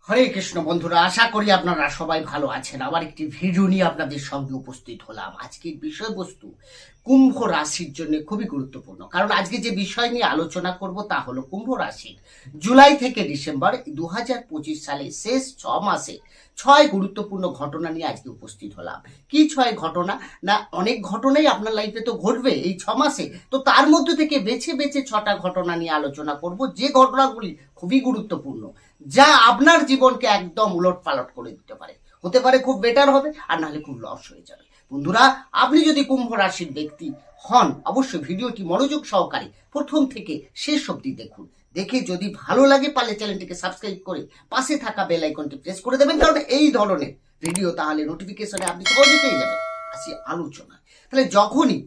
হরে কৃষ্ণ বন্ধুরা, আশা করি আপনারা সবাই ভালো আছেন। আবার একটি ভিডিও নিয়ে আপনাদের সঙ্গে উপস্থিত হলাম। আজকের বিষয়বস্তু কুম্ভ রাশির জন্য খুবই গুরুত্বপূর্ণ, কারণ আজকে যে বিষয় নিয়ে আলোচনা করব তা হলো কুম্ভ রাশির জুলাই থেকে ডিসেম্বর 2025 সালে শেষ 6 মাসে 6 গুরুত্বপূর্ণ ঘটনা নিয়ে আজকে উপস্থিত হলাম। কি 6 ঘটনা? না, অনেক ঘটনাই আপনার লাইফে তো ঘটবে এই 6 মাসে, তো তার মধ্যে থেকে বেছে বেছে 6টা ঘটনা নিয়ে আলোচনা করব, যে ঘটনাগুলি খুবই গুরুত্বপূর্ণ, যা আপনার জীবনকে একদম উলট পালট করে দিতে পারে। হতে পারে খুব বেটার হবে, আর নাহলে খুব লস হয়ে যাবে। বন্ধুরা, আপনি যদি কুম্ভ রাশির ব্যক্তি হন, অবশ্যই ভিডিওটি মনোযোগ সহকারে প্রথম থেকে শেষ অবধি দেখুন। দেখে যদি ভালো লাগে পারলে চ্যানেলটিকে সাবস্ক্রাইব করে পাশে থাকা বেল আইকনটি প্রেস করে দেবেন, কারণ এই ধরনের ভিডিও তাহলে নোটিফিকেশনে আপনি সহজে পেয়ে যাবেন। আসি আলোচনা। তাহলে যখনই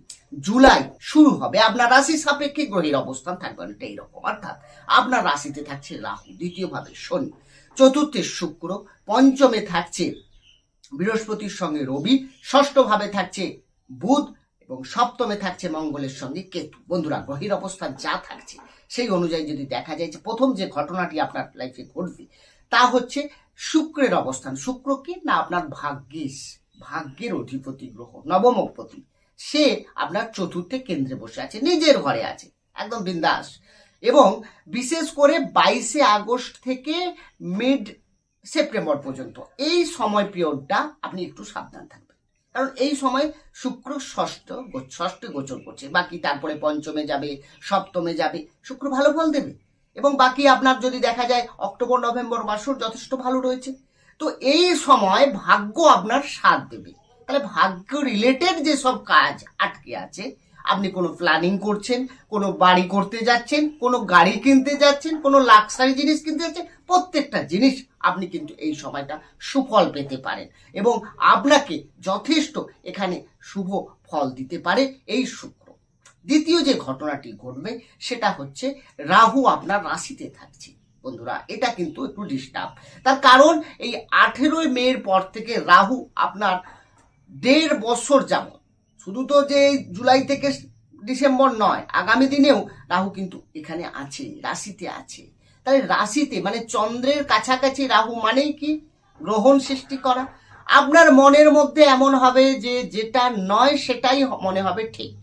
জুলাই শুরু হবে, আপনার রাশি সাপেক্ষে গ্রহের অবস্থান থাকবে অনেকটা এইরকম। অর্থাৎ আপনার রাশিতে থাকছে রাহু, দ্বিতীয় ভাবে শনি, চতুর্থে শুক্র, পঞ্চমে থাকছে বৃহস্পতির সঙ্গে রবি, ষষ্ঠ ভাবে থাকছে বুধ এবং সপ্তমে থাকছে মঙ্গলের সঙ্গে কেতু। বন্ধুরা, গ্রহের অবস্থান যা থাকছে সেই অনুযায়ী যদি দেখা যায় যে প্রথম যে ঘটনাটি আপনার লাইফে ঘটবে তা হচ্ছে শুক্রের অবস্থান। শুক্র কি না, আপনার ভাগ্যের অধিপতি গ্রহ, নবমপতি। সে আপনার চতুর্থে কেন্দ্রে বসে আছে, নিজের ঘরে আছে, একদম বিন্দাস। এবং বিশেষ করে 22শে আগস্ট থেকে মিড সেপ্টেম্বর পর্যন্ত এই সময় পিরিয়ডটা আপনি একটু সাবধান থাকবেন, কারণ এই সময় শুক্র ষষ্ঠে গোচর করছে। বাকি তারপরে পঞ্চমে যাবে, সপ্তমে যাবে, শুক্র ভালো ফল দেবে। এবং বাকি আপনার যদি দেখা যায় অক্টোবর নভেম্বর মাসও যথেষ্ট ভালো রয়েছে। তো এই সময় ভাগ্য আপনার সাথ দেবে। তাহলে ভাগ্য রিলেটেড যেসব কাজ আটকে আছে, আপনি কোনো প্ল্যানিং করছেন, কোনো বাড়ি করতে যাচ্ছেন, কোনো গাড়ি কিনতে যাচ্ছেন, কোনো লাক্সারি জিনিস কিনতে যাচ্ছেন, প্রত্যেকটা জিনিস আপনি কিন্তু এই সময়টা সুফল পেতে পারেন। এবং আপনাকে যথেষ্ট এখানে শুভ ফল দিতে পারে এই শুক্র। দ্বিতীয় যে ঘটনাটি ঘটবে সেটা হচ্ছে রাহু আপনার রাশিতে থাকছে। বন্ধুরা, এটা কিন্তু একটু ডিস্টার্ব। তার কারণ এই 18ই মের পর থেকে রাহু আপনার 1.5 বছর যাবত, শুধু তো যে জুলাই থেকে ডিসেম্বর নয়, আগামী দিনেও রাহু কিন্তু এখানে আছে, রাশিতে আছে। তাহলে রাশিতে মানে চন্দ্রের কাছাকাছি রাহু মানেই কি? গ্রহণ সৃষ্টি করা। আপনার মনের মধ্যে এমন হবে যে যেটা নয় সেটাই মনে হবে ঠিক,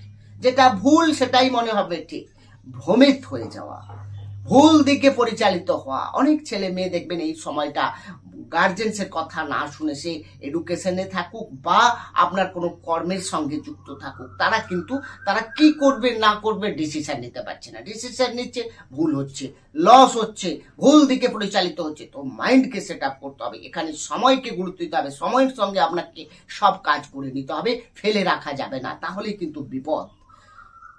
যেটা ভুল সেটাই মনে হবে ঠিক। ভ্রমিত হয়ে যাওয়া, ভুল দিকে পরিচালিত হওয়া। অনেক ছেলে মেয়ে দেখবেন এই সময়টা গার্জেন্সের কথা না শুনে, সে এডুকেশনে থাকুক বা আপনার কোনো কর্মের সঙ্গে যুক্ত থাকুক, তারা কি করবে না করবে ডিসিশন নিতে পারছে না। ডিসিশন নিচ্ছে, ভুল হচ্ছে, লস হচ্ছে, ভুল দিকে পরিচালিত হচ্ছে। তো মাইন্ডকে সেট আপ করতে হবে, এখানে সময়কে গুরুত্ব দিতে হবে, সময়ের সঙ্গে আপনাকে সব কাজ করে নিতে হবে, ফেলে রাখা যাবে না, তাহলে কিন্তু বিপদ।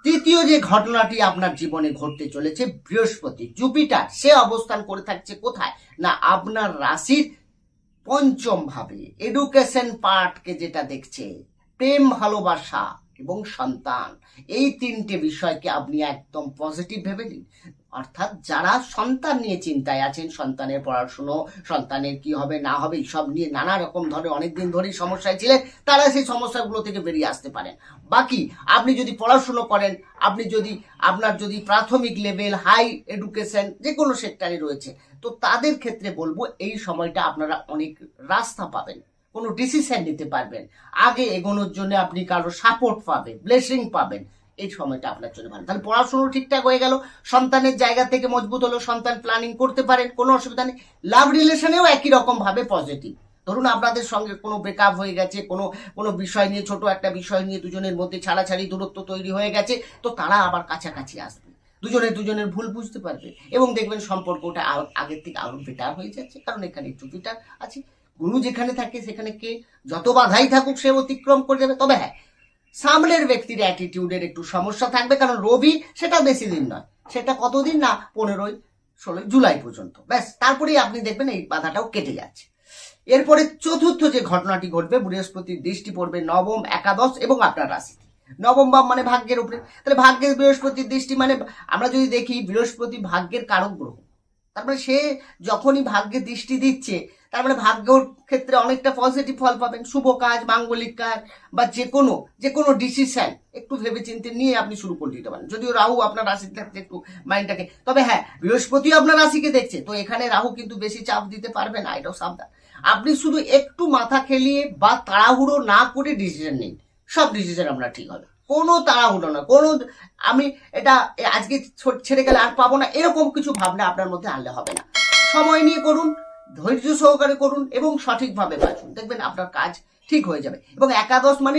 তৃতীয় যে ঘটনাটি আপনার জীবনে ঘটতে চলেছে, বৃহস্পতি জুপিটার সে অবস্থান করে থাকছে কোথায় না, আপনার রাশির পঞ্চম ভাবে। এডুকেশন পার্টকে যেটা দেখছে, প্রেম, ভালোবাসা এবং সন্তান, এই তিনটে বিষয়কে আপনি একদম পজিটিভ ভেবে দিন। অর্থাৎ যারা সন্তান নিয়ে চিন্তায় আছেন, সন্তানের পড়াশুনো, সন্তানের কি হবে না হবে, সব নিয়ে নানা রকম ধরনের অনেকদিন ধরেই সমস্যায় ছিলেন, তারা সেই সমস্যাগুলো থেকে বেরিয়ে আসতে পারেন। বাকি আপনি যদি পড়াশুনো করেন, আপনার যদি প্রাথমিক লেভেল, হাই এডুকেশন যে কোনো সেক্টরে রয়েছে, তো তাদের ক্ষেত্রে বলবো এই সময়টা আপনারা অনেক রাস্তা পাবেন, কোনো ডিসিশন নিতে পারবেন, আগে এগোনোর জন্য আপনি কারো সাপোর্ট পাবেন, ব্লেসিং পাবেন। এই সময়টা আপনার জন্য ভালো। তাহলে পড়াশোনা ঠিকঠাক হয়ে গেল, সন্তানের জায়গা থেকে মজবুত হলো, সন্তান প্ল্যানিং করতে পারেন, কোনো অসুবিধা নেই। লাভ রিলেশনেও একই রকম ভাবে পজিটিভ। ধরুন আপনাদের সঙ্গে কোনো ব্রেকআপ হয়ে গেছে, কোনো বিষয় নিয়ে, ছোট একটা বিষয় নিয়ে দুজনের মধ্যে ছাড়াছাড়ি, দূরত্ব তৈরি হয়ে গেছে, তো তারা আবার কাছাকাছি আসবে, দুজনের ভুল বুঝতে পারবে এবং দেখবেন সম্পর্কটা আগের থেকে আরো বেটার হয়ে যাচ্ছে। কারণ এখানে জুপিটার আছে, গুরু যেখানে থাকে সেখানে কে যত বাধাই থাকুক সে অতিক্রম করে যাবে। তবে হ্যাঁ, সামনের ব্যক্তির অ্যাটিটিউডের একটু সমস্যা থাকবে, কারণ রবি সেটা বেশি দিন নয়, সেটা কতদিন না 15-16 জুলাই পর্যন্ত, ব্যাস, তারপরেই আপনি দেখবেন এই বাধাটাও কেটে যাচ্ছে। এরপরে চতুর্থ যে ঘটনাটি ঘটবে, বৃহস্পতির দৃষ্টি পড়বে নবম, একাদশ এবং আপনার রাশি। নবম ভাব মানে ভাগ্যের উপরে। তাহলে ভাগ্যের বৃহস্পতির দৃষ্টি মানে আমরা যদি দেখি, বৃহস্পতি ভাগ্যের কারক গ্রহ, তার মানে সে যখনই ভাগ্যে দৃষ্টি দিচ্ছে, তার মানে ভাগ্যর ক্ষেত্রে অনেকটা পজিটিভ ফল পাবেন। শুভ কাজ, মাঙ্গলিক কাজ বা যে কোনো ডিসিশন একটু ভেবেচিন্তে নিয়ে আপনি শুরু করে দিতে পারেন। যদিও রাহু আপনার রাশিতে থাকছে, একটু মাইন্ডটাকে, তবে হ্যাঁ বৃহস্পতিও আপনার রাশিকে দেখছে, তো এখানে রাহু কিন্তু বেশি চাপ দিতে পারবে না, এটাও সাবধান। আপনি শুধু একটু মাথা খেলিয়ে বা তাড়াহুড়ো না করে ডিসিশন নিন, সব ডিসিশন আপনার ঠিক হবে। কোনো তাড়াহুড়ো না, কোনো আমি এটা আজকে ছেড়ে গেলে আর পাবো না, এরকম কিছু ভাবনা আপনার মধ্যে আনলে হবে না। সময় নিয়ে করুন, ধৈর্য সহকারে করুন এবং সঠিকভাবে বাঁচুন, দেখবেন আপনার কাজ ঠিক হয়ে যাবে। এবং একাদশ মানে